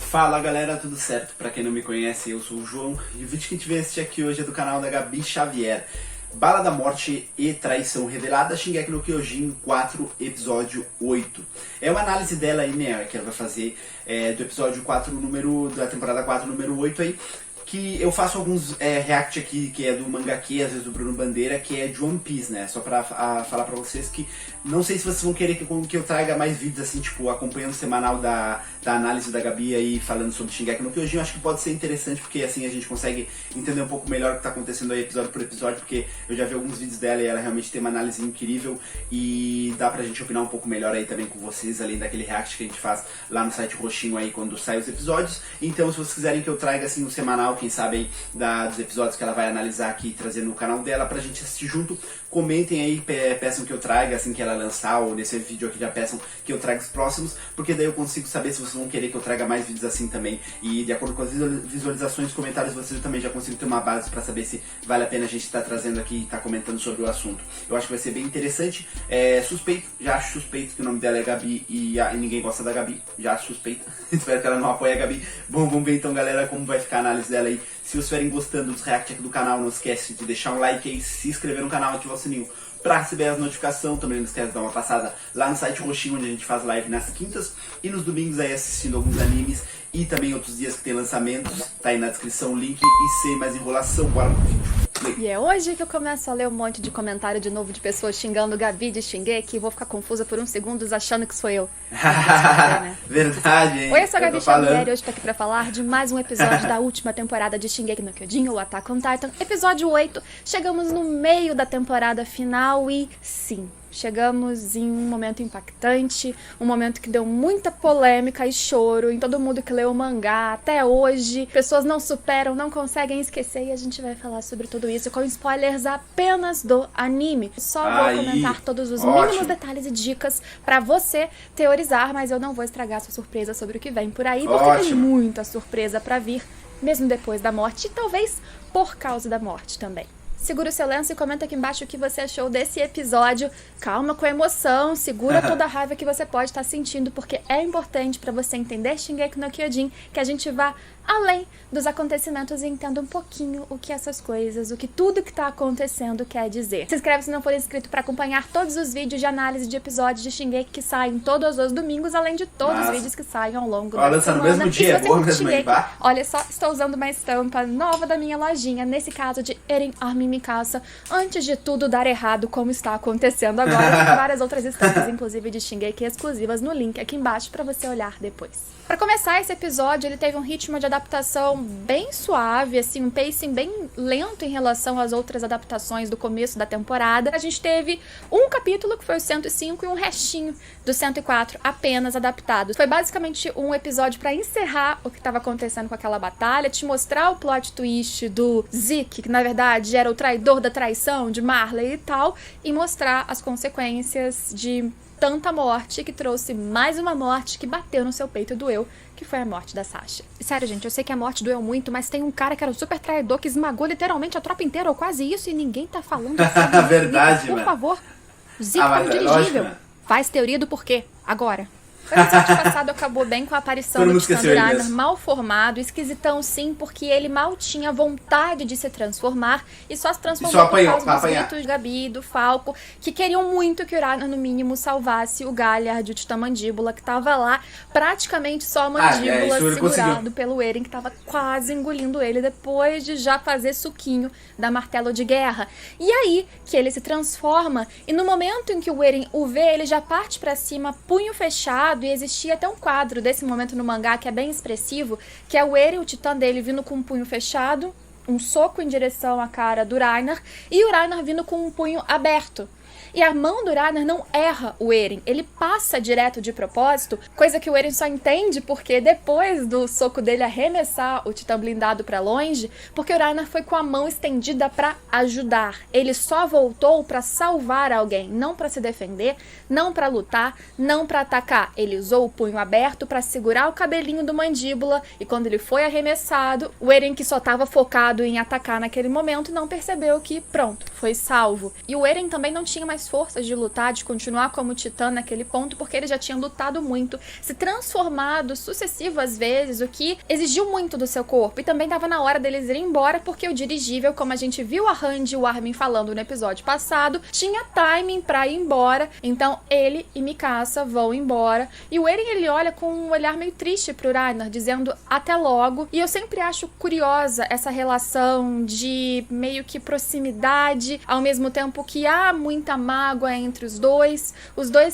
Fala galera, tudo certo? Pra quem não me conhece, eu sou o João e o vídeo que a gente vai assistir aqui hoje é do canal da Gabi Xavier. Bala da Morte e Traição Revelada, Shingeki no Kyojin 4, episódio 8. É uma análise dela aí, né, que ela vai fazer do episódio 4, da temporada 4, número 8 aí. Que eu faço alguns react aqui, que é do Mangaki, às vezes do Bruno Bandeira, que é de One Piece, né? Só pra falar pra vocês que não sei se vocês vão querer que eu traga mais vídeos assim, tipo, acompanhando o semanal da análise da Gabi aí, falando sobre Shingeki no Kyojin. Eu acho que pode ser interessante, porque assim a gente consegue entender um pouco melhor o que tá acontecendo aí episódio por episódio, porque eu já vi alguns vídeos dela e ela realmente tem uma análise incrível e dá pra gente opinar um pouco melhor aí também com vocês, além daquele react que a gente faz lá no site roxinho aí quando saem os episódios. Então, se vocês quiserem que eu traga assim um semanal, quem sabe aí dos episódios que ela vai analisar aqui e trazer no canal dela pra gente assistir junto, comentem aí, peçam que eu traga assim que ela lançar, ou nesse vídeo aqui já peçam que eu traga os próximos, porque daí eu consigo saber se vocês vão querer que eu traga mais vídeos assim também, e de acordo com as visualizações e comentários vocês eu também já consigo ter uma base pra saber se vale a pena a gente estar trazendo aqui e estar comentando sobre o assunto. Eu acho que vai ser bem interessante, já acho suspeito que o nome dela é Gabi e ninguém gosta da Gabi, já acho suspeito, espero que ela não apoie a Gabi. Bom, vamos ver então galera como vai ficar a análise dela aí. Se vocês estiverem gostando dos react aqui do canal, não esquece de deixar um like aí, se inscrever no canal, ativar o sininho pra receber as notificações. Também não esquece de dar uma passada lá no site roxinho, onde a gente faz live nas quintas e nos domingos aí assistindo alguns animes e também outros dias que tem lançamentos. Tá aí na descrição o link e sem mais enrolação, bora pro vídeo. E é hoje que eu começo a ler um monte de comentário de novo de pessoas xingando Gabi de Shingeki e vou ficar confusa por uns segundos achando que sou eu. Né? Verdade, hein? Oi, eu sou a Gabi Xavier e hoje tô aqui pra falar de mais um episódio da última temporada de Shingeki no Kyojin, o Attack on Titan, episódio 8. Chegamos no meio da temporada final e sim, chegamos em um momento impactante, um momento que deu muita polêmica e choro em todo mundo que leu o mangá até hoje. Pessoas não superam, não conseguem esquecer e a gente vai falar sobre tudo isso com spoilers apenas do anime. Só vou comentar todos os mínimos detalhes e dicas pra você teorizar, mas eu não vou estragar sua surpresa sobre o que vem por aí, porque tem muita surpresa pra vir, mesmo depois da morte e talvez por causa da morte também. Segura o seu lenço e comenta aqui embaixo o que você achou desse episódio. Calma com a emoção, segura toda a raiva que você pode estar sentindo, porque é importante pra você entender Shingeki no Kyojin, que a gente vá além dos acontecimentos e entenda um pouquinho o que essas coisas, o que tudo que tá acontecendo quer dizer. Se inscreve se não for inscrito pra acompanhar todos os vídeos de análise de episódios de Shingeki que saem todos os domingos, além de todos os vídeos que saem ao longo da semana. No mesmo dia, e se você curte Shingeki, olha só, estou usando uma estampa nova da minha lojinha, nesse caso de Eren Armin Mikasa, antes de tudo dar errado como está acontecendo agora. Tem várias outras estampas, inclusive de Shingeki exclusivas, no link aqui embaixo pra você olhar depois. Pra começar, esse episódio ele teve um ritmo de adaptação bem suave, assim, um pacing bem lento em relação às outras adaptações do começo da temporada. A gente teve um capítulo, que foi o 105, e um restinho do 104 apenas adaptados. Foi basicamente um episódio pra encerrar o que estava acontecendo com aquela batalha, te mostrar o plot twist do Zeke, que na verdade era o traidor da traição de Marley e tal, e mostrar as consequências de tanta morte, que trouxe mais uma morte que bateu no seu peito e doeu, que foi a morte da Sasha. Sério, gente, eu sei que a morte doeu muito, mas tem um cara que era um super traidor que esmagou literalmente a tropa inteira, ou quase isso, e ninguém tá falando sobre verdade, por mano. favor. O Zeke foi um dirigível. Lógico, faz teoria do porquê, agora. O episódio passado acabou bem com a aparição do Titã Urainer mal formado, esquisitão sim, porque ele mal tinha vontade de se transformar e só se transformou por causa dos gritos de Gabi e do Falco, que queriam muito que o Urainer, no mínimo, salvasse o Galliard, o Titã Mandíbula, que tava lá, praticamente só a mandíbula segurado pelo Eren, que tava quase engolindo ele depois de já fazer suquinho da martelo de guerra. E aí que ele se transforma, e no momento em que o Eren o vê, ele já parte pra cima, punho fechado. E existia até um quadro desse momento no mangá que é bem expressivo, que é o Eren, o titã dele, vindo com um punho fechado, um soco em direção à cara do Reiner, e o Reiner vindo com um punho aberto. E a mão do Reiner não erra o Eren, ele passa direto de propósito, coisa que o Eren só entende porque depois do soco dele arremessar o titã blindado pra longe, porque o Reiner foi com a mão estendida pra ajudar. Ele só voltou pra salvar alguém, não pra se defender, não pra lutar, não pra atacar. Ele usou o punho aberto pra segurar o cabelinho do Mandíbula e quando ele foi arremessado, o Eren, que só tava focado em atacar naquele momento, não percebeu que pronto, foi salvo. E o Eren também não tinha mais mais forças de lutar, de continuar como titã naquele ponto, porque ele já tinha lutado muito, se transformado sucessivas vezes, o que exigiu muito do seu corpo. E também estava na hora deles irem embora, porque o dirigível, como a gente viu a Randy e o Armin falando no episódio passado, tinha timing pra ir embora. Então ele e Mikasa vão embora. E o Eren, ele olha com um olhar meio triste pro Reiner, dizendo até logo. E eu sempre acho curiosa essa relação de meio que proximidade, ao mesmo tempo que há muita mágoa entre os dois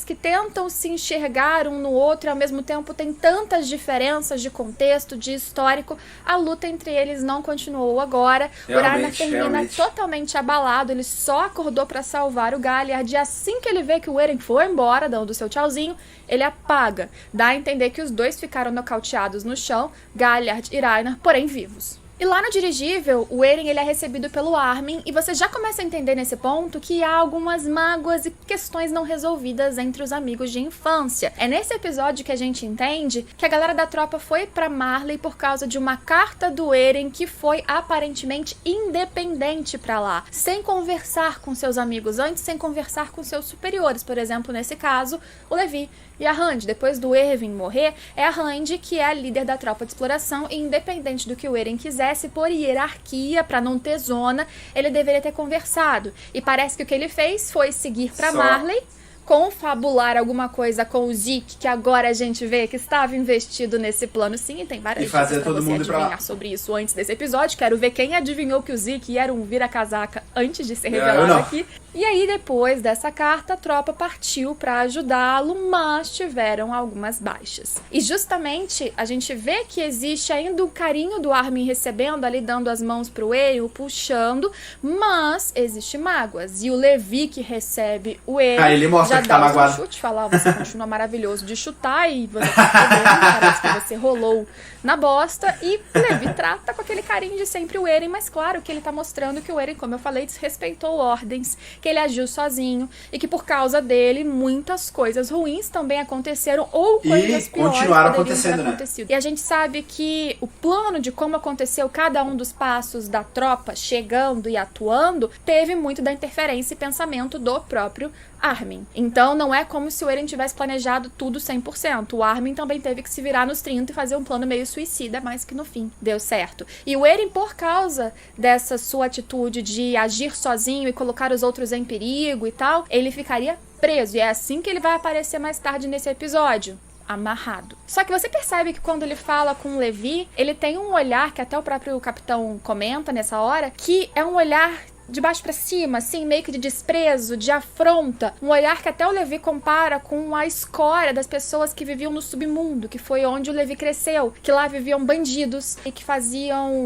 que tentam se enxergar um no outro e ao mesmo tempo tem tantas diferenças de contexto, de histórico. A luta entre eles não continuou agora. O Reiner termina totalmente abalado, ele só acordou pra salvar o Galliard e assim que ele vê que o Eren foi embora, dando seu tchauzinho, ele apaga. Dá a entender que os dois ficaram nocauteados no chão, Galliard e Reiner, porém vivos. E lá no dirigível, o Eren ele é recebido pelo Armin e você já começa a entender nesse ponto que há algumas mágoas e questões não resolvidas entre os amigos de infância. É nesse episódio que a gente entende que a galera da tropa foi pra Marley por causa de uma carta do Eren que foi aparentemente independente pra lá, sem conversar com seus amigos antes, sem conversar com seus superiores, por exemplo, nesse caso, o Levi. E a Randy, depois do Erwin morrer, é a Randy que é a líder da tropa de exploração e independente do que o Eren quisesse, por hierarquia, pra não ter zona, ele deveria ter conversado. E parece que o que ele fez foi seguir pra Marley, confabular alguma coisa com o Zeke, que agora a gente vê que estava investido nesse plano sim, e tem várias coisas pra você adivinhar sobre isso antes desse episódio. Quero ver quem adivinhou que o Zeke era um vira-casaca antes de ser revelado aqui. E aí, depois dessa carta, a tropa partiu pra ajudá-lo, mas tiveram algumas baixas. E justamente, a gente vê que existe ainda o carinho do Armin recebendo ali, dando as mãos pro Eren, o puxando, mas existe mágoas. E o Levi que recebe o Eren, ele mostra já que tá dá magoado. Um chute, fala, você continua maravilhoso de chutar e você tá perdendo, parece que você rolou na bosta. E o Levi trata com aquele carinho de sempre o Eren, mas claro que ele tá mostrando que o Eren, como eu falei, desrespeitou ordens, que ele agiu sozinho e que por causa dele muitas coisas ruins também aconteceram ou coisas piores continuaram acontecendo, né? E a gente sabe que o plano de como aconteceu cada um dos passos da tropa chegando e atuando teve muito da interferência e pensamento do próprio Armin. Então não é como se o Eren tivesse planejado tudo 100%. O Armin também teve que se virar nos 30 e fazer um plano meio suicida, mas que no fim deu certo. E o Eren, por causa dessa sua atitude de agir sozinho e colocar os outros em perigo e tal, ele ficaria preso. E é assim que ele vai aparecer mais tarde nesse episódio. Amarrado. Só que você percebe que quando ele fala com o Levi, ele tem um olhar que até o próprio capitão comenta nessa hora, que é um olhar de baixo pra cima, assim, meio que de desprezo, de afronta. Um olhar que até o Levi compara com a escória das pessoas que viviam no submundo, que foi onde o Levi cresceu, que lá viviam bandidos e que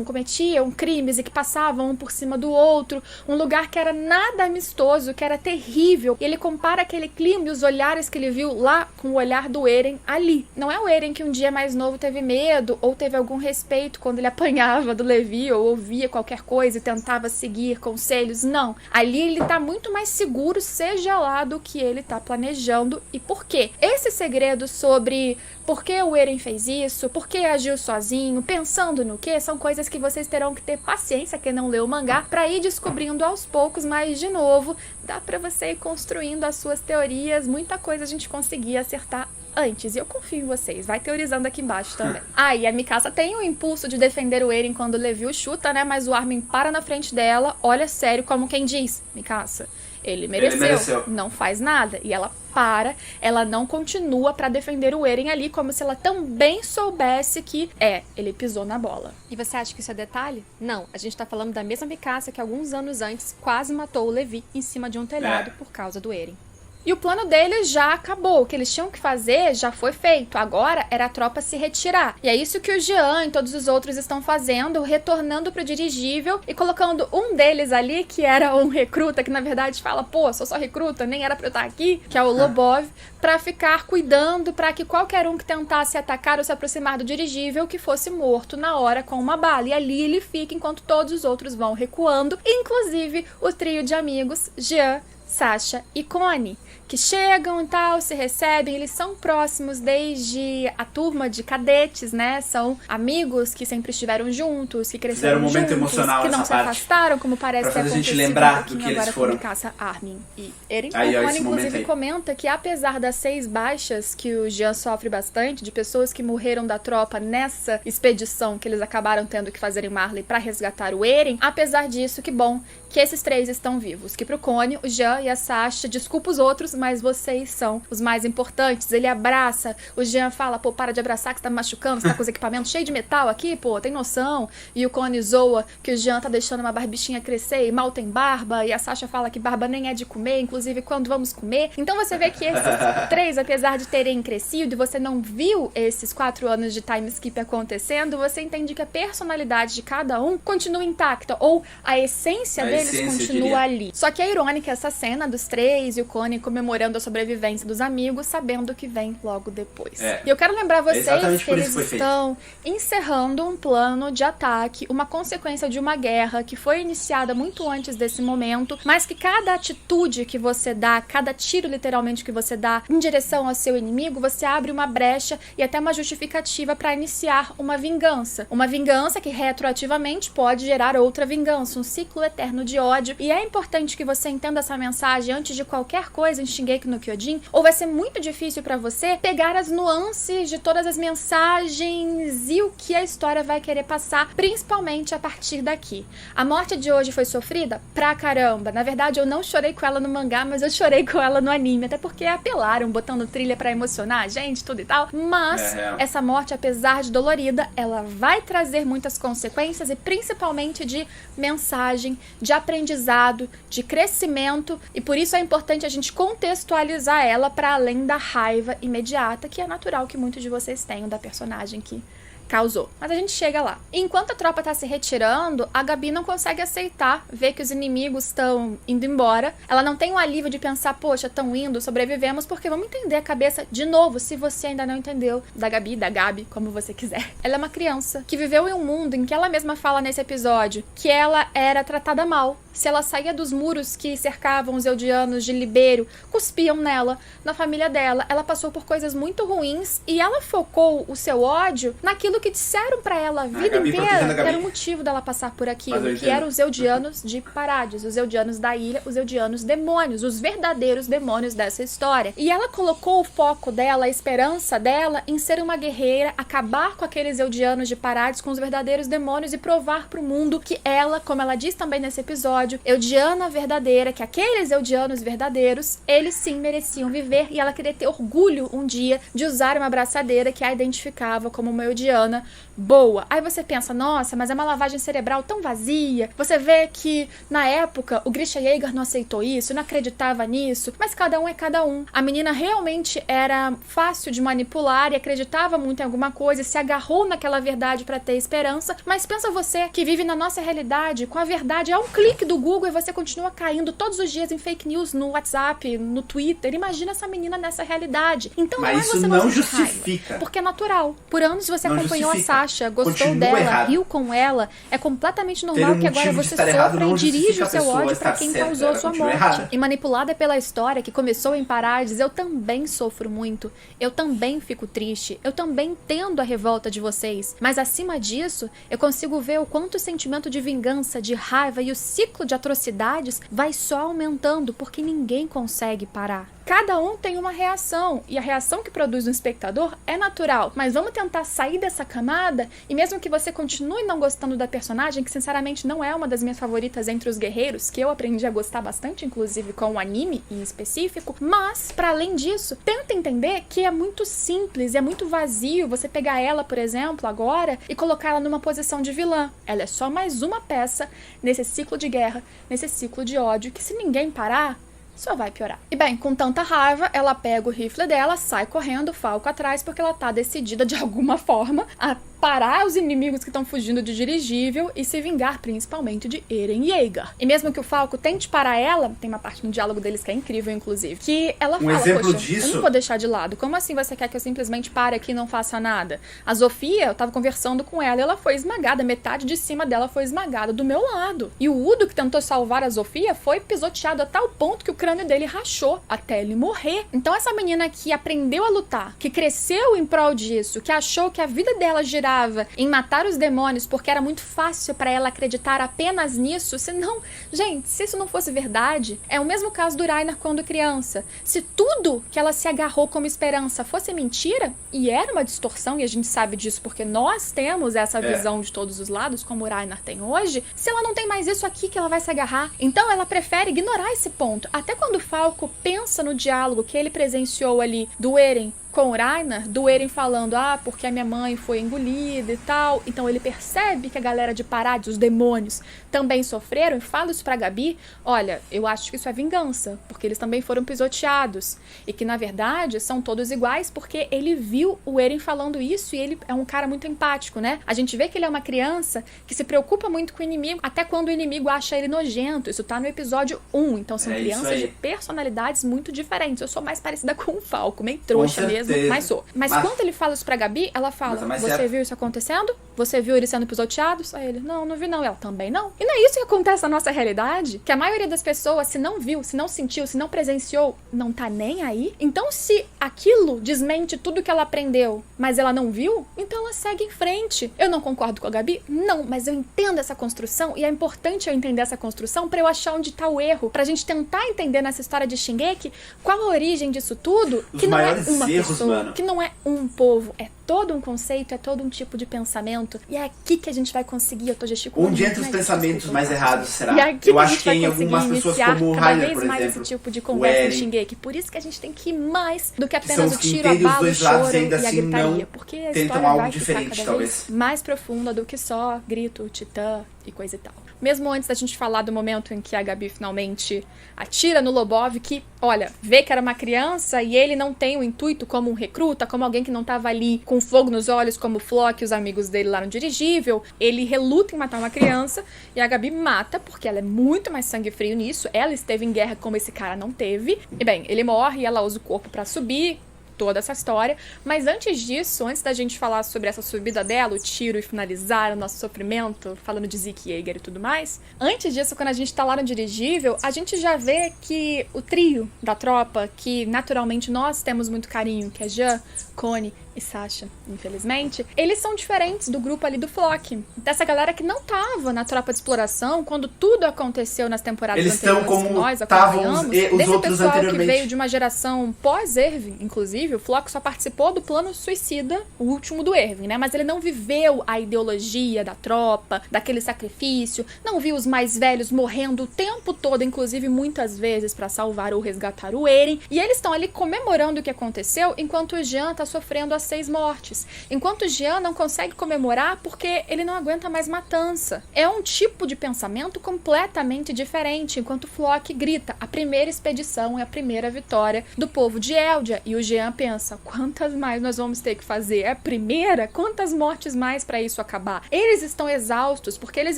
cometiam crimes e que passavam um por cima do outro. Um lugar que era nada amistoso, que era terrível. E ele compara aquele clima e os olhares que ele viu lá com o olhar do Eren ali. Não é o Eren que um dia mais novo teve medo ou teve algum respeito quando ele apanhava do Levi ou ouvia qualquer coisa e tentava seguir conselhos. Não. Ali ele tá muito mais seguro, seja lá do que ele tá planejando e por quê. Esse segredo sobre por que o Eren fez isso, por que agiu sozinho, pensando no que, são coisas que vocês terão que ter paciência, quem não leu o mangá, pra ir descobrindo aos poucos, mas de novo, dá pra você ir construindo as suas teorias, muita coisa a gente conseguia acertar antes, e eu confio em vocês, vai teorizando aqui embaixo também. E a Mikasa tem o impulso de defender o Eren quando o Levi o chuta, né, mas o Armin para na frente dela, olha sério como quem diz, Mikasa, ele mereceu, não faz nada, e ela para, ela não continua pra defender o Eren ali, como se ela também soubesse que, ele pisou na bola. E você acha que isso é detalhe? Não, a gente tá falando da mesma Mikasa que alguns anos antes quase matou o Levi em cima de um telhado por causa do Eren. E o plano deles já acabou, o que eles tinham que fazer já foi feito, agora era a tropa se retirar. E é isso que o Jean e todos os outros estão fazendo, retornando pro dirigível e colocando um deles ali, que era um recruta, que na verdade fala, pô, sou só recruta, nem era pra eu estar aqui, que é o Lobov, pra ficar cuidando pra que qualquer um que tentasse atacar ou se aproximar do dirigível que fosse morto na hora com uma bala. E ali ele fica enquanto todos os outros vão recuando, inclusive o trio de amigos, Jean, Sasha e Connie, que chegam e tal, se recebem, eles são próximos desde a turma de cadetes, né? São amigos que sempre estiveram juntos, que cresceram juntos, momento emocional que não se afastaram, como parece pra ter fazer a gente acontecido lembrar do que eles agora foram. com Mikasa, Armin e Eren. Aí, O ó, Connie, inclusive, comenta que apesar das 6 baixas que o Jean sofre bastante, de pessoas que morreram da tropa nessa expedição que eles acabaram tendo que fazer em Marley pra resgatar o Eren, apesar disso, que bom que esses 3 estão vivos. Que pro Connie, o Jean e a Sasha, desculpa os outros, mas vocês são os mais importantes. Ele abraça, o Jean fala, pô, para de abraçar que você tá me machucando, você tá com os equipamentos cheios de metal aqui, pô, tem noção? E o Connie zoa que o Jean tá deixando uma barbichinha crescer e mal tem barba, e a Sasha fala que barba nem é de comer, inclusive quando vamos comer. Então você vê que esses 3, apesar de terem crescido e você não viu esses 4 anos de time skip acontecendo, você entende que a personalidade de cada um continua intacta, ou a essência deles continua ali. Só que é irônica essa cena dos 3 e o Connie comemorando a sobrevivência dos amigos, sabendo o que vem logo depois. E eu quero lembrar vocês que eles estão encerrando um plano de ataque, uma consequência de uma guerra que foi iniciada muito antes desse momento, mas que cada atitude que você dá, cada tiro literalmente que você dá em direção ao seu inimigo, você abre uma brecha e até uma justificativa para iniciar uma vingança. Uma vingança que retroativamente pode gerar outra vingança, um ciclo eterno de ódio. E é importante que você entenda essa mensagem antes de qualquer coisa em Shingeki no Kyojin, ou vai ser muito difícil pra você pegar as nuances de todas as mensagens e o que a história vai querer passar, principalmente a partir daqui. A morte de hoje foi sofrida pra caramba. Na verdade, eu não chorei com ela no mangá, mas eu chorei com ela no anime, até porque apelaram, botando trilha pra emocionar a gente, tudo e tal. Mas essa morte, apesar de dolorida, ela vai trazer muitas consequências e principalmente de mensagem, de aprendizado, de crescimento, e por isso é importante a gente contextualizar ela para além da raiva imediata, que é natural que muitos de vocês tenham da personagem que causou. Mas a gente chega lá. Enquanto a tropa tá se retirando, a Gabi não consegue aceitar ver que os inimigos estão indo embora. Ela não tem o alívio de pensar, poxa, estão indo, sobrevivemos, porque vamos entender a cabeça de novo, se você ainda não entendeu, da Gabi, como você quiser. Ela é uma criança que viveu em um mundo em que ela mesma fala nesse episódio que ela era tratada mal. Se ela saía dos muros que cercavam os eldianos de Libério, cuspiam nela, na família dela. Ela passou por coisas muito ruins e ela focou o seu ódio naquilo que disseram pra ela a vida inteira, que era o motivo dela passar por aquilo, que eram os eldianos de Parades, os eldianos da ilha, os eldianos demônios, os verdadeiros demônios dessa história. E ela colocou o foco dela, a esperança dela em ser uma guerreira, acabar com aqueles eldianos de Parades, com os verdadeiros demônios e provar pro mundo que ela, como ela diz também nesse episódio, eldiana verdadeira, que aqueles eldianos verdadeiros, eles sim mereciam viver, e ela queria ter orgulho um dia de usar uma braçadeira que a identificava como uma eldiana boa. Aí você pensa, nossa, mas é uma lavagem cerebral tão vazia. Você vê que na época o Grisha Yeager não aceitou isso, não acreditava nisso, mas cada um é cada um. A menina realmente era fácil de manipular e acreditava muito em alguma coisa e se agarrou naquela verdade pra ter esperança, mas pensa você que vive na nossa realidade com a verdade a um clique do Google e você continua caindo todos os dias em fake news no WhatsApp, no Twitter. Imagina essa menina nessa realidade. Então mas isso não justifica. Raiva, porque é natural. Por anos você acompanhou a Sasha, gostou continua dela, errado. Riu com ela. É completamente normal que agora você sofra e dirige o seu ódio pra quem causou sua morte. Errada. E manipulada pela história que começou em Parades, eu também sofro muito. Eu também fico triste. Eu também entendo a revolta de vocês. Mas acima disso, eu consigo ver o quanto o sentimento de vingança, de raiva e o ciclo de atrocidades vai só aumentando porque ninguém consegue parar. Cada um tem uma reação, e a reação que produz no espectador é natural, mas vamos tentar sair dessa camada, e mesmo que você continue não gostando da personagem, que sinceramente não é uma das minhas favoritas entre os guerreiros, que eu aprendi a gostar bastante, inclusive com o anime em específico, mas, para além disso, tenta entender que é muito simples, é muito vazio você pegar ela, por exemplo, agora, e colocar ela numa posição de vilã. Ela é só mais uma peça nesse ciclo de guerra, nesse ciclo de ódio, que se ninguém parar, só vai piorar. E bem, com tanta raiva, ela pega o rifle dela, sai correndo, Falco atrás, porque ela tá decidida de alguma forma a parar os inimigos que estão fugindo de dirigível e se vingar principalmente de Eren Yeager. E mesmo que o Falco tente parar ela, tem uma parte no diálogo deles que é incrível, inclusive, que ela fala, exemplo poxa, disso... eu não vou deixar de lado. Como assim você quer que eu simplesmente pare aqui e não faça nada? A Zofia, eu tava conversando com ela e ela foi esmagada, metade de cima dela foi esmagada do meu lado. E o Udo, que tentou salvar a Zofia, foi pisoteado a tal ponto que o crânio dele rachou até ele morrer. Então essa menina que aprendeu a lutar, que cresceu em prol disso, que achou que a vida dela girava em matar os demônios porque era muito fácil pra ela acreditar apenas nisso, senão, gente, se isso não fosse verdade, é o mesmo caso do Reiner quando criança. Se tudo que ela se agarrou como esperança fosse mentira, e era uma distorção, e a gente sabe disso porque nós temos essa visão de todos os lados, como o Reiner tem hoje, se ela não tem mais isso aqui que ela vai se agarrar, então ela prefere ignorar esse ponto. Até quando o Falco pensa no diálogo que ele presenciou ali do Eren com o Reiner, do Eren falando, porque a minha mãe foi engolida e tal, então ele percebe que a galera de Parade, os demônios, também sofreram, e fala isso pra Gabi, olha, eu acho que isso é vingança, porque eles também foram pisoteados, e que na verdade são todos iguais, porque ele viu o Eren falando isso, e ele é um cara muito empático, né? A gente vê que ele é uma criança que se preocupa muito com o inimigo, até quando o inimigo acha ele nojento, isso tá no episódio 1, então são crianças de personalidades muito diferentes, eu sou mais parecida com o Falco, meio trouxa mesmo, mas sou. Mas quando ele fala isso pra Gabi, ela fala, você viu isso acontecendo? Você viu eles sendo pisoteados? Aí ele, não vi não. Ela, também não. E não é isso que acontece na nossa realidade? Que a maioria das pessoas, se não viu, se não sentiu, se não presenciou, não tá nem aí? Então se aquilo desmente tudo que ela aprendeu, mas ela não viu, então ela segue em frente. Eu não concordo com a Gabi? Não, mas eu entendo essa construção e é importante eu entender essa construção pra eu achar onde tá o erro, pra gente tentar entender nessa história de Shingeki qual a origem disso tudo, que não é uma pessoa, que não é um povo, é todo um conceito, é todo um tipo de pensamento, e é aqui que a gente vai conseguir, eu tô gesticulando. Onde entra os pensamentos mais errados, será? Eu acho que em algumas pessoas como o Reiner, por exemplo, esse tipo de conversa em Shingeki, por isso que a gente tem que ir mais do que apenas o tiro, a bala, o choro e a gritaria, porque a história vai ficar cada vez mais profunda do que só grito, titã e coisa e tal. Mesmo antes da gente falar do momento em que a Gabi finalmente atira no Lobov, que, olha, vê que era uma criança e ele não tem o intuito como um recruta, como alguém que não tava ali com fogo nos olhos, como o Flock e os amigos dele lá no dirigível, ele reluta em matar uma criança e a Gabi mata, porque ela é muito mais sangue frio nisso, ela esteve em guerra como esse cara não teve. E bem, ele morre e ela usa o corpo pra subir, toda essa história, mas antes disso, antes da gente falar sobre essa subida dela, o tiro e finalizar o nosso sofrimento, falando de Zeke Yeager e tudo mais, antes disso, quando a gente tá lá no dirigível, a gente já vê que o trio da tropa, que naturalmente nós temos muito carinho, que é Jean, Connie e Sasha, infelizmente, eles são diferentes do grupo ali do Flock, dessa galera que não tava na tropa de exploração quando tudo aconteceu nas temporadas anteriores que nós acompanhamos, desse pessoal que veio de uma geração pós-Erwin, inclusive, o Flock só participou do plano suicida, o último do Erwin, né, mas ele não viveu a ideologia da tropa, daquele sacrifício, não viu os mais velhos morrendo o tempo todo, inclusive muitas vezes pra salvar ou resgatar o Eren, e eles estão ali comemorando o que aconteceu, enquanto o Jean tá sofrendo as 6 mortes. Enquanto Jean não consegue comemorar porque ele não aguenta mais matança. É um tipo de pensamento completamente diferente, enquanto Flock grita, a primeira expedição é a primeira vitória do povo de Eldia, e o Jean pensa, quantas mais nós vamos ter que fazer? É a primeira? Quantas mortes mais pra isso acabar? Eles estão exaustos, porque eles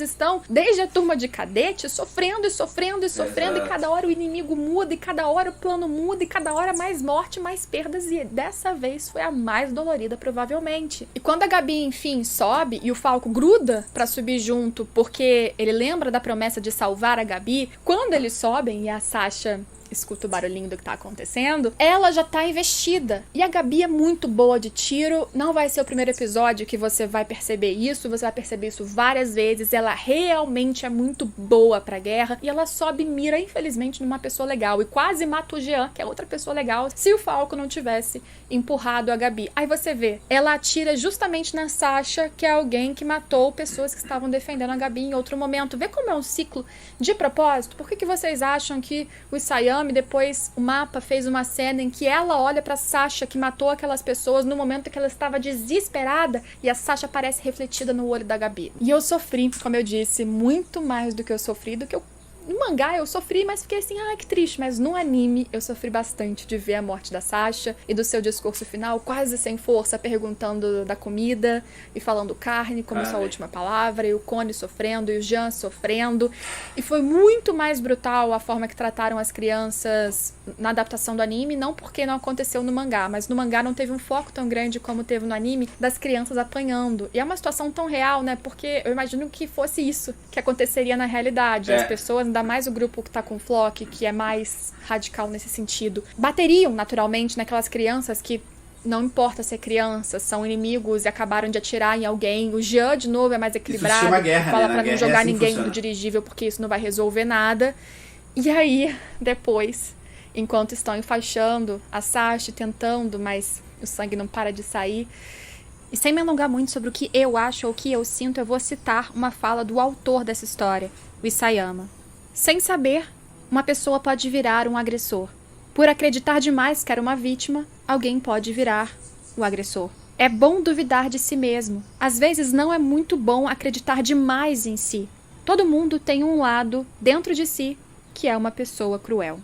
estão, desde a turma de cadete, sofrendo e sofrendo e sofrendo, e cada hora o inimigo muda, e cada hora o plano muda, e cada hora mais morte, mais perdas, e dessa vez foi a mais dolorida, provavelmente. E quando a Gabi, enfim, sobe e o Falco gruda pra subir junto, porque ele lembra da promessa de salvar a Gabi, quando eles sobem e a Sasha escuta o barulhinho do que tá acontecendo, ela já tá investida. E a Gabi é muito boa de tiro, não vai ser o primeiro episódio que você vai perceber isso, você vai perceber isso várias vezes, ela realmente é muito boa pra guerra, e ela sobe e mira, infelizmente, numa pessoa legal, e quase mata o Jean, que é outra pessoa legal, se o Falco não tivesse empurrado a Gabi. Aí você vê, ela atira justamente na Sasha, que é alguém que matou pessoas que estavam defendendo a Gabi em outro momento. Vê como é um ciclo de propósito? Por que vocês acham que o Isayama depois o mapa fez uma cena em que ela olha pra Sasha que matou aquelas pessoas no momento que ela estava desesperada e a Sasha aparece refletida no olho da Gabi? E eu sofri, como eu disse, muito mais do que eu sofri, do que eu No mangá eu sofri, mas fiquei assim, que triste. Mas no anime eu sofri bastante de ver a morte da Sasha e do seu discurso final quase sem força, perguntando da comida e falando carne como sua última palavra, e o Connie sofrendo, e o Jean sofrendo. E foi muito mais brutal a forma que trataram as crianças na adaptação do anime, não porque não aconteceu no mangá, mas no mangá não teve um foco tão grande como teve no anime das crianças apanhando. E é uma situação tão real, né? Porque eu imagino que fosse isso que aconteceria na realidade. As pessoas, ainda mais o grupo que tá com o Flock, que é mais radical nesse sentido, bateriam naturalmente naquelas crianças que, não importa se é criança, são inimigos e acabaram de atirar em alguém. O Jean, de novo, é mais equilibrado. Isso se chama guerra, fala né? pra não jogar ninguém do dirigível, porque isso não vai resolver nada. E aí, depois, enquanto estão enfaixando a Sasha, tentando, mas o sangue não para de sair. E sem me alongar muito sobre o que eu acho ou o que eu sinto, eu vou citar uma fala do autor dessa história, o Isayama. Sem saber, uma pessoa pode virar um agressor. Por acreditar demais que era uma vítima, alguém pode virar o agressor. É bom duvidar de si mesmo. Às vezes não é muito bom acreditar demais em si. Todo mundo tem um lado dentro de si que é uma pessoa cruel.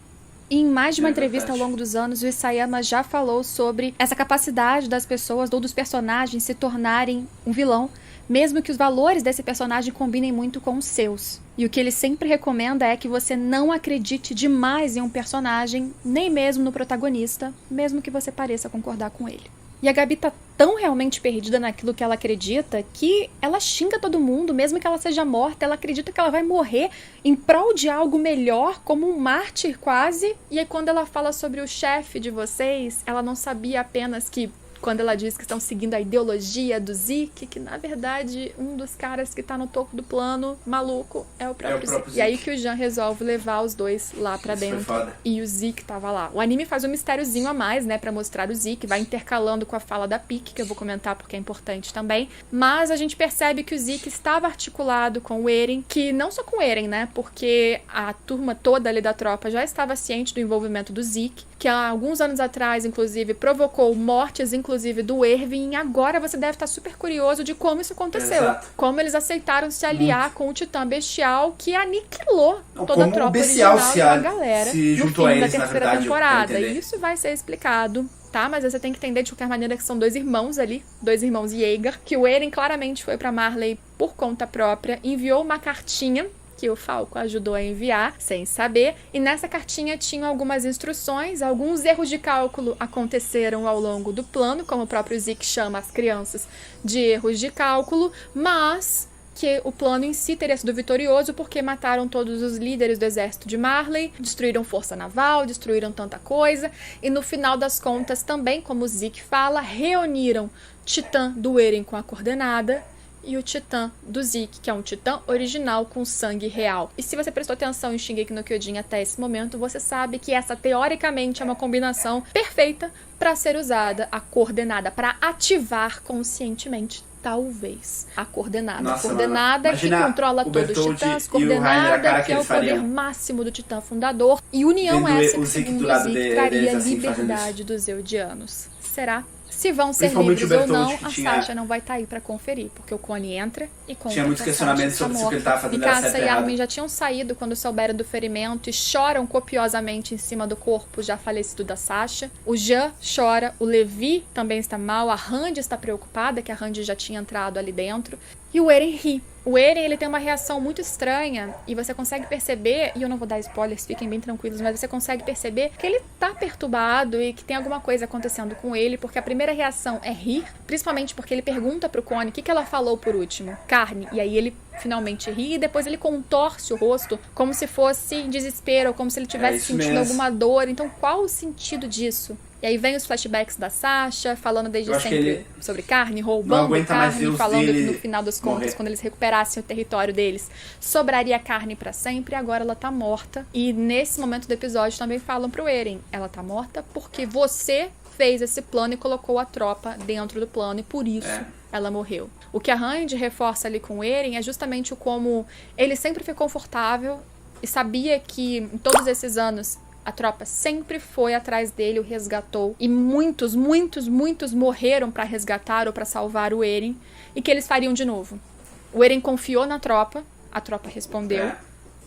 E em mais de uma entrevista ao longo dos anos, o Isayama já falou sobre essa capacidade das pessoas ou dos personagens se tornarem um vilão, mesmo que os valores desse personagem combinem muito com os seus. E o que ele sempre recomenda é que você não acredite demais em um personagem, nem mesmo no protagonista, mesmo que você pareça concordar com ele. E a Gabi tá tão realmente perdida naquilo que ela acredita que ela xinga todo mundo, mesmo que ela seja morta, ela acredita que ela vai morrer em prol de algo melhor, como um mártir quase. E aí quando ela fala sobre o chefe de vocês, ela não sabia apenas que, quando ela diz que estão seguindo a ideologia do Zeke, que na verdade um dos caras que tá no topo do plano, maluco, é o próprio Zeke. E aí que o Jean resolve levar os dois lá pra dentro. E o Zeke tava lá. O anime faz um mistériozinho a mais, né, pra mostrar o Zeke, vai intercalando com a fala da Pieck, que eu vou comentar porque é importante também. Mas a gente percebe que o Zeke estava articulado com o Eren, que não só com o Eren, né, porque a turma toda ali da tropa já estava ciente do envolvimento do Zeke, que há alguns anos atrás, inclusive, provocou mortes, inclusive, do Erwin, e agora você deve estar super curioso de como isso aconteceu. Exato. Como eles aceitaram se aliar com o Titã Bestial, que aniquilou toda a tropa original original da galera se juntou no a fim eles, da terceira na verdade, temporada. E isso vai ser explicado, tá? Mas você tem que entender de qualquer maneira que são dois irmãos ali, dois irmãos Yeager, que o Eren claramente foi pra Marley por conta própria, enviou uma cartinha que o Falco ajudou a enviar, sem saber, e nessa cartinha tinham algumas instruções, alguns erros de cálculo aconteceram ao longo do plano, como o próprio Zeke chama as crianças de erros de cálculo, mas que o plano em si teria sido vitorioso porque mataram todos os líderes do exército de Marley, destruíram força naval, destruíram tanta coisa, e no final das contas também, como o Zeke fala, reuniram Titã do Eren com a coordenada, e o Titã do Zeke, que é um Titã original com sangue real. E se você prestou atenção em Shingeki no Kyojin até esse momento, você sabe que essa, teoricamente, é uma combinação perfeita para ser usada, a coordenada, para ativar conscientemente, talvez, a coordenada. Nossa, a coordenada que controla todos os titãs, coordenada que é o poder máximo do Titã fundador, e união essa que, segundo o Zeke, traria liberdade dos Eldianos. Será? Se vão ser livres ou não, a Sasha não vai estar aí pra conferir, porque o Connie entra e conta. Tinha muitos questionamentos sobre se o que ele tava fazendo era certo ou errado. Mikasa e Armin já tinham saído quando souberam do ferimento e choram copiosamente em cima do corpo já falecido da Sasha. O Jean chora, o Levi também está mal, a Randy está preocupada, que a Randy já tinha entrado ali dentro, e o Eren ri. O Eren, ele tem uma reação muito estranha e você consegue perceber, e eu não vou dar spoilers, fiquem bem tranquilos, mas você consegue perceber que ele tá perturbado e que tem alguma coisa acontecendo com ele, porque a primeira reação é rir, principalmente porque ele pergunta pro Connie o que ela falou por último, carne, e aí ele finalmente ri e depois ele contorce o rosto como se fosse desespero, ou como se ele estivesse sentindo alguma dor. Então qual o sentido disso? E aí vem os flashbacks da Sasha, falando desde sempre sobre carne, roubando carne, falando no final das contas, quando eles recuperassem o território deles, sobraria carne pra sempre, e agora ela tá morta. E nesse momento do episódio também falam pro Eren, ela tá morta porque você fez esse plano e colocou a tropa dentro do plano, e por isso ela morreu. O que a Randy reforça ali com o Eren é justamente o como ele sempre foi confortável e sabia que em todos esses anos a tropa sempre foi atrás dele, o resgatou. E muitos morreram pra resgatar ou pra salvar o Eren. E que eles fariam de novo. O Eren confiou na tropa, a tropa respondeu.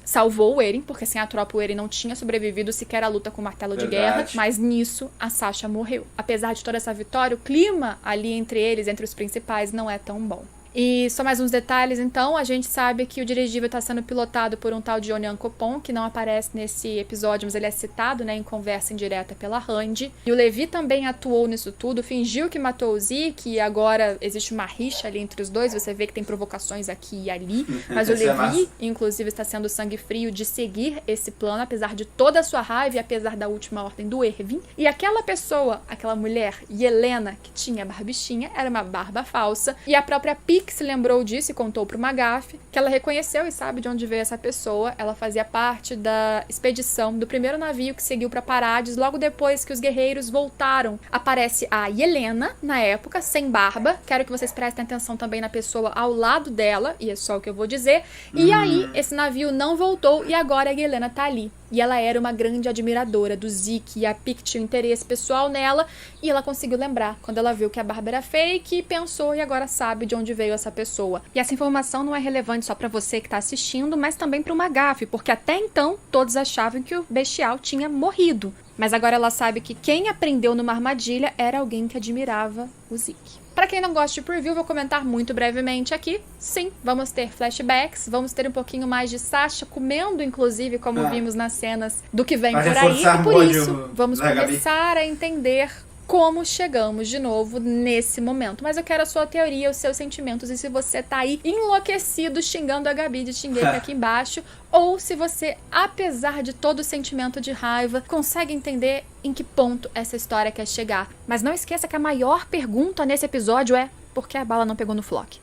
salvou o Eren, porque sem a tropa o Eren não tinha sobrevivido sequer à luta com o martelo de guerra, mas nisso a Sasha morreu. Apesar de toda essa vitória, o clima ali entre eles, entre os principais, não é tão bom. E só mais uns detalhes, então, a gente sabe que o dirigível está sendo pilotado por um tal de Onyan Kopon, que não aparece nesse episódio, mas ele é citado, né, em conversa indireta pela Randy. E o Levi também atuou nisso tudo, fingiu que matou o Zeke, e agora existe uma rixa ali entre os dois, você vê que tem provocações aqui e ali, mas o Levi, inclusive, está sendo sangue frio de seguir esse plano, apesar de toda a sua raiva e apesar da última ordem do Erwin. E aquela pessoa, aquela mulher, Yelena, que tinha barbichinha, era uma barba falsa, e a própria Pix se lembrou disso e contou pro Magaf, que ela reconheceu e sabe de onde veio essa pessoa. Ela fazia parte da expedição do primeiro navio que seguiu para Parades logo depois que os guerreiros voltaram. Aparece a Yelena, na época, sem barba. Quero que vocês prestem atenção também na pessoa ao lado dela, e é só o que eu vou dizer. E aí, esse navio não voltou e agora a Yelena tá ali. E ela era uma grande admiradora do Zeke, e a Pix tinha um interesse pessoal nela, e ela conseguiu lembrar quando ela viu que a barba era fake e pensou e agora sabe de onde veio essa pessoa. E essa informação não é relevante só pra você que tá assistindo, mas também pro Magaf, porque até então todos achavam que o Bestial tinha morrido. Mas agora ela sabe que quem aprendeu numa armadilha era alguém que admirava o Zeke. Pra quem não gosta de preview, vou comentar muito brevemente aqui. Sim, vamos ter flashbacks, vamos ter um pouquinho mais de Sasha comendo, inclusive, como vimos nas cenas do que vem por aí. E por isso, vamos começar a entender como chegamos de novo nesse momento. Mas eu quero a sua teoria, os seus sentimentos, e se você tá aí enlouquecido xingando a Gabi de Shingeki aqui embaixo, ou se você, apesar de todo o sentimento de raiva, consegue entender em que ponto essa história quer chegar. Mas não esqueça que a maior pergunta nesse episódio é: por que a bala não pegou no Flock?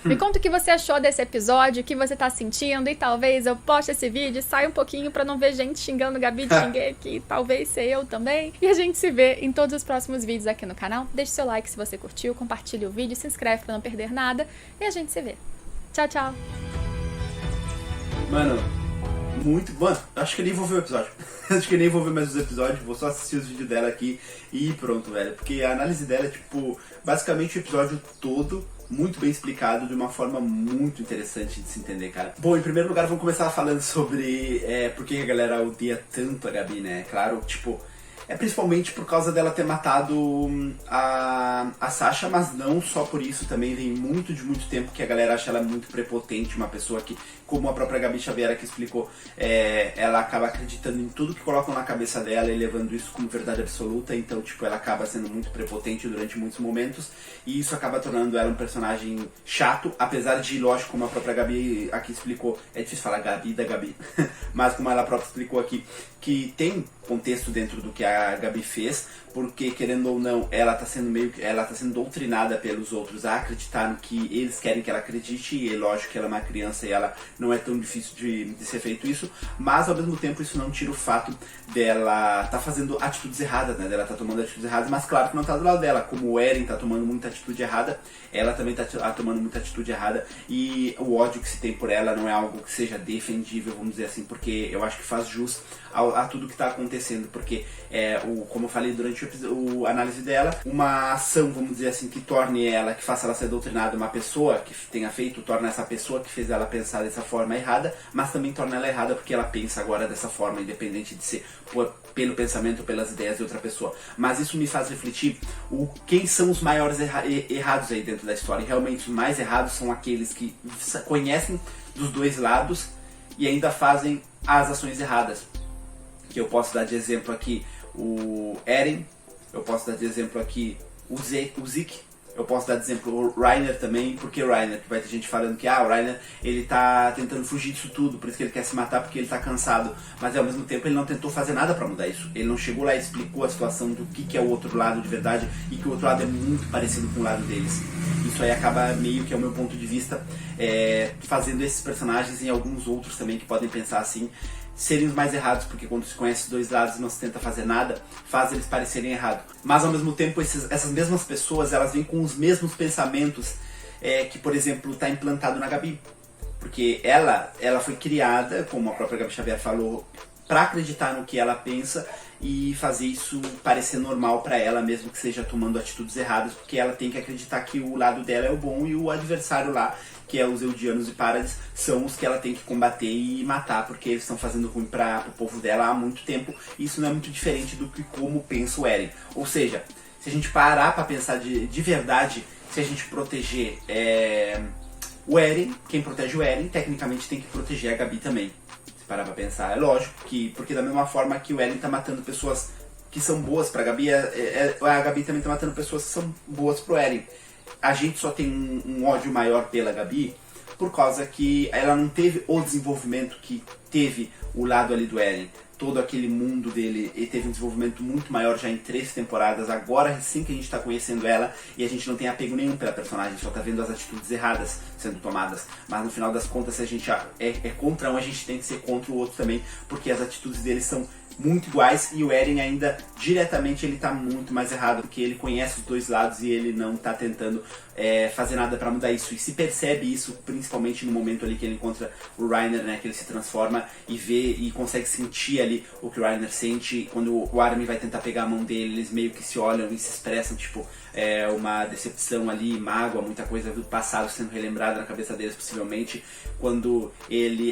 Me conta o que você achou desse episódio, o que você tá sentindo, e talvez eu poste esse vídeo e saia um pouquinho pra não ver gente xingando Gabi de Shingeki, talvez ser eu também. E a gente se vê em todos os próximos vídeos aqui no canal. Deixe seu like se você curtiu, compartilhe o vídeo, se inscreve pra não perder nada, e a gente se vê. Tchau, tchau! Mano, acho que nem vou ver o episódio. Acho que nem vou ver mais os episódios, vou só assistir os vídeos dela aqui e pronto, velho. Porque a análise dela é, tipo, basicamente o episódio todo muito bem explicado, de uma forma muito interessante de se entender, cara. Bom, em primeiro lugar, vamos começar falando sobre por que a galera odeia tanto a Gabi, né? Claro, tipo, é principalmente por causa dela ter matado a Sasha, mas não só por isso, também vem de muito tempo que a galera acha ela muito prepotente, uma pessoa que, como a própria Gabi Xavier que explicou, ela acaba acreditando em tudo que colocam na cabeça dela e levando isso como verdade absoluta, então, tipo, ela acaba sendo muito prepotente durante muitos momentos, e isso acaba tornando ela um personagem chato, apesar de, lógico, como a própria Gabi aqui explicou, é difícil falar Gabi da Gabi, mas como ela própria explicou aqui, que tem contexto dentro do que a Gabi fez, porque, querendo ou não, ela tá sendo doutrinada pelos outros a acreditar no que eles querem que ela acredite, e é lógico que ela é uma criança e ela não é tão difícil de ser feito isso, mas ao mesmo tempo isso não tira o fato dela tá fazendo atitudes erradas, né, dela tá tomando atitudes erradas, mas claro que não tá do lado dela, como o Eren tá tomando muita atitude errada, ela também tá tomando muita atitude errada, e o ódio que se tem por ela não é algo que seja defendível, vamos dizer assim, porque eu acho que faz jus a tudo que tá acontecendo, porque como eu falei durante a análise dela, uma ação, vamos dizer assim, que torne ela, que faça ela ser doutrinada, uma pessoa que tenha feito, torna essa pessoa que fez ela pensar dessa forma errada, mas também torna ela errada porque ela pensa agora dessa forma, independente de ser pelo pensamento ou pelas ideias de outra pessoa. Mas isso me faz refletir quem são os maiores errados aí dentro da história, e realmente os mais errados são aqueles que conhecem dos dois lados e ainda fazem as ações erradas. Que eu posso dar de exemplo aqui o Eren, eu posso dar de exemplo aqui o Zeke, eu posso dar de exemplo o Reiner também. Porque o Reiner, que vai ter gente falando que o Reiner, ele tá tentando fugir disso tudo, por isso que ele quer se matar, porque ele tá cansado, mas ao mesmo tempo ele não tentou fazer nada pra mudar isso, ele não chegou lá e explicou a situação do que é o outro lado de verdade, e que o outro lado é muito parecido com o lado deles. Isso aí acaba meio que, ao meu ponto de vista, fazendo esses personagens e alguns outros também que podem pensar assim, serem os mais errados, porque quando se conhece os dois lados e não se tenta fazer nada, faz eles parecerem errados. Mas ao mesmo tempo, essas mesmas pessoas, elas vêm com os mesmos pensamentos que, por exemplo, está implantado na Gabi. Porque ela foi criada, como a própria Gabi Xavier falou, pra acreditar no que ela pensa e fazer isso parecer normal pra ela, mesmo que seja tomando atitudes erradas, porque ela tem que acreditar que o lado dela é o bom e o adversário lá, que é os Eldianos e Paradis, são os que ela tem que combater e matar, porque eles estão fazendo ruim para o povo dela há muito tempo, e isso não é muito diferente do que como pensa o Eren. Ou seja, se a gente parar para pensar de verdade, se a gente proteger o Eren, quem protege o Eren, tecnicamente tem que proteger a Gabi também. Se parar pra pensar, é lógico que, porque da mesma forma que o Eren tá matando pessoas que são boas pra Gabi, a Gabi também tá matando pessoas que são boas pro Eren. A gente só tem um ódio maior pela Gabi por causa que ela não teve o desenvolvimento que teve o lado ali do Eren. Todo aquele mundo dele, ele teve um desenvolvimento muito maior já em 3 temporadas, agora recém que a gente está conhecendo ela e a gente não tem apego nenhum pela personagem, só tá vendo as atitudes erradas sendo tomadas. Mas no final das contas, se a gente é contra um, a gente tem que ser contra o outro também, porque as atitudes dele são muito iguais e o Eren ainda diretamente ele tá muito mais errado, porque ele conhece os dois lados e ele não tá tentando fazer nada pra mudar isso. E se percebe isso principalmente no momento ali que ele encontra o Reiner, né, que ele se transforma e vê e consegue sentir ali o que o Reiner sente. Quando o Armin vai tentar pegar a mão dele, eles meio que se olham e se expressam, tipo, uma decepção ali, mágoa, muita coisa do passado sendo relembrada na cabeça deles possivelmente. Quando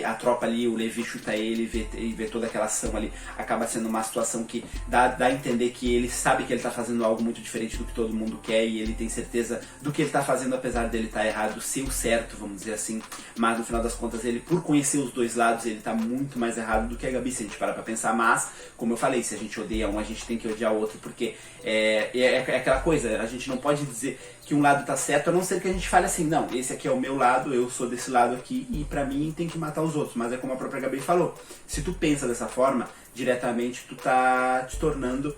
a tropa ali, o Levi chuta ele e vê toda aquela ação ali, acaba sendo uma situação que dá a entender que ele sabe que ele tá fazendo algo muito diferente do que todo mundo quer e ele tem certeza do que ele tá fazendo, apesar dele estar errado, ser o certo, vamos dizer assim. Mas no final das contas, ele, por conhecer os dois lados, ele tá muito mais errado do que a Gabi, se a gente parar pra pensar. Mas, como eu falei, se a gente odeia um, a gente tem que odiar o outro, porque é aquela coisa, a gente não pode dizer que um lado tá certo, a não ser que a gente fale assim, não, esse aqui é o meu lado, eu sou desse lado aqui e pra mim tem que matar os outros. Mas é como a própria Gabi falou, se tu pensa dessa forma, diretamente tu tá te tornando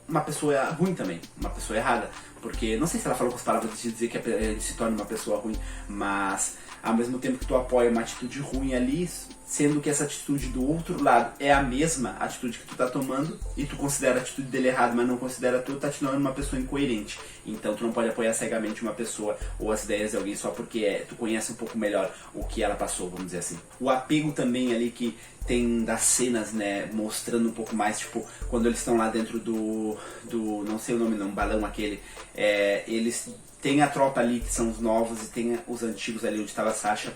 uma pessoa ruim também, uma pessoa errada. Porque, não sei se ela falou com as palavras de dizer que ele se torna uma pessoa ruim, mas ao mesmo tempo que tu apoia uma atitude ruim ali, sendo que essa atitude do outro lado é a mesma atitude que tu tá tomando, e tu considera a atitude dele errada, mas não considera tu, tá te tornando uma pessoa incoerente. Então tu não pode apoiar cegamente uma pessoa ou as ideias de alguém só porque tu conhece um pouco melhor o que ela passou, vamos dizer assim. O apego também ali que tem das cenas, né, mostrando um pouco mais, tipo, quando eles estão lá dentro do não sei o nome não, balão aquele, eles tem a tropa ali que são os novos e tem os antigos ali onde estava a Sasha,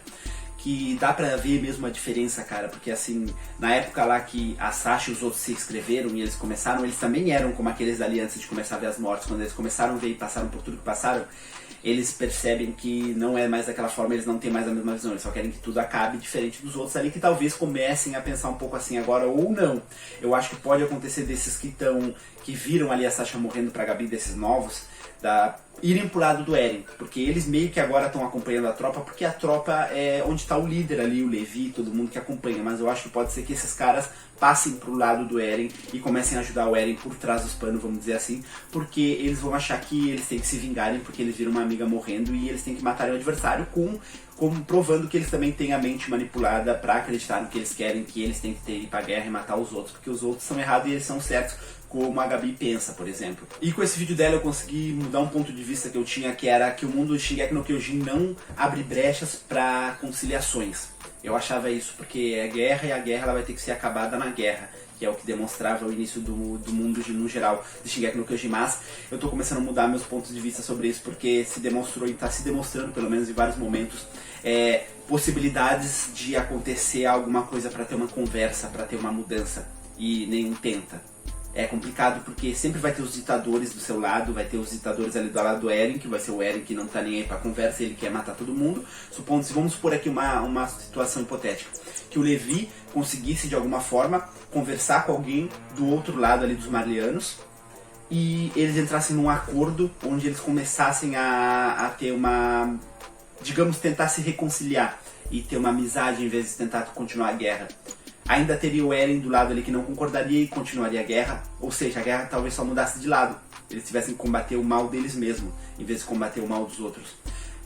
que dá pra ver mesmo a diferença, cara, porque assim, na época lá que a Sasha e os outros se inscreveram e eles começaram, eles também eram como aqueles ali antes de começar a ver as mortes. Quando eles começaram a ver e passaram por tudo que passaram, eles percebem que não é mais daquela forma, eles não têm mais a mesma visão, eles só querem que tudo acabe, diferente dos outros ali que talvez comecem a pensar um pouco assim agora ou não. Eu acho que pode acontecer desses que viram ali a Sasha morrendo pra Gabi, desses novos, irem pro lado do Eren, porque eles meio que agora estão acompanhando a tropa, porque a tropa é onde está o líder ali, o Levi, todo mundo que acompanha. Mas eu acho que pode ser que esses caras passem pro lado do Eren e comecem a ajudar o Eren por trás dos panos, vamos dizer assim, porque eles vão achar que eles têm que se vingarem porque eles viram uma amiga morrendo e eles têm que matar o adversário, provando que eles também têm a mente manipulada para acreditar no que eles querem, que eles têm que ir pra guerra e matar os outros, porque os outros são errados e eles são certos, como a Gabi pensa, por exemplo. E com esse vídeo dela eu consegui mudar um ponto de vista que eu tinha, que era que o mundo de Shingeki no Kyojin não abre brechas para conciliações. Eu achava isso, porque é guerra e a guerra ela vai ter que ser acabada na guerra, que é o que demonstrava o início do mundo no geral de Shingeki no Kyojin. Mas eu tô começando a mudar meus pontos de vista sobre isso, porque se demonstrou e tá se demonstrando, pelo menos em vários momentos, possibilidades de acontecer alguma coisa para ter uma conversa, para ter uma mudança, e nenhum tenta. É complicado porque sempre vai ter os ditadores do seu lado, vai ter os ditadores ali do lado do Eren, que vai ser o Eren que não tá nem aí pra conversa, ele quer matar todo mundo. Vamos supor aqui uma situação hipotética, que o Levi conseguisse de alguma forma conversar com alguém do outro lado ali dos Marleyanos, e eles entrassem num acordo onde eles começassem a ter digamos, tentar se reconciliar e ter uma amizade em vez de tentar continuar a guerra. Ainda teria o Eren do lado ali que não concordaria e continuaria a guerra, ou seja, a guerra talvez só mudasse de lado. Eles tivessem que combater o mal deles mesmos, em vez de combater o mal dos outros.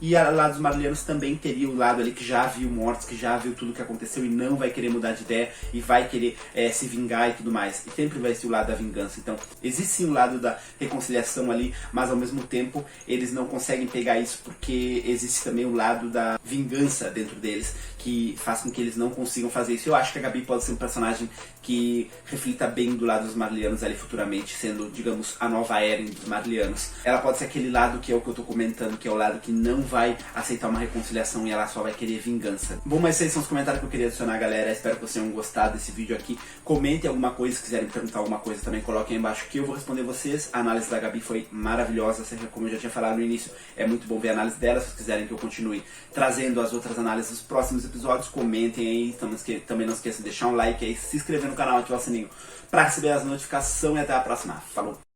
E lá dos Marlianos também teria o lado ali que já viu mortos, que já viu tudo que aconteceu e não vai querer mudar de ideia e vai querer se vingar e tudo mais. E sempre vai ser o lado da vingança. Então existe sim o lado da reconciliação ali, mas ao mesmo tempo eles não conseguem pegar isso porque existe também o lado da vingança dentro deles, que faz com que eles não consigam fazer isso. Eu acho que a Gabi pode ser um personagem que reflita bem do lado dos Marlianos ali futuramente, sendo, digamos, a nova Eren dos Marlianos. Ela pode ser aquele lado que é o que eu tô comentando, que é o lado que não vai aceitar uma reconciliação e ela só vai querer vingança. Bom, mas esses são os comentários que eu queria adicionar, galera. Espero que vocês tenham gostado desse vídeo aqui. Comentem alguma coisa, se quiserem perguntar alguma coisa também, coloquem aí embaixo que eu vou responder vocês. A análise da Gabi foi maravilhosa, como eu já tinha falado no início, é muito bom ver a análise dela. Se vocês quiserem que eu continue trazendo as outras análises nos próximos episódios, comentem aí. Também não esqueçam de deixar um like aí, se inscrever no canal, ativar o sininho para receber as notificações e até a próxima. Falou!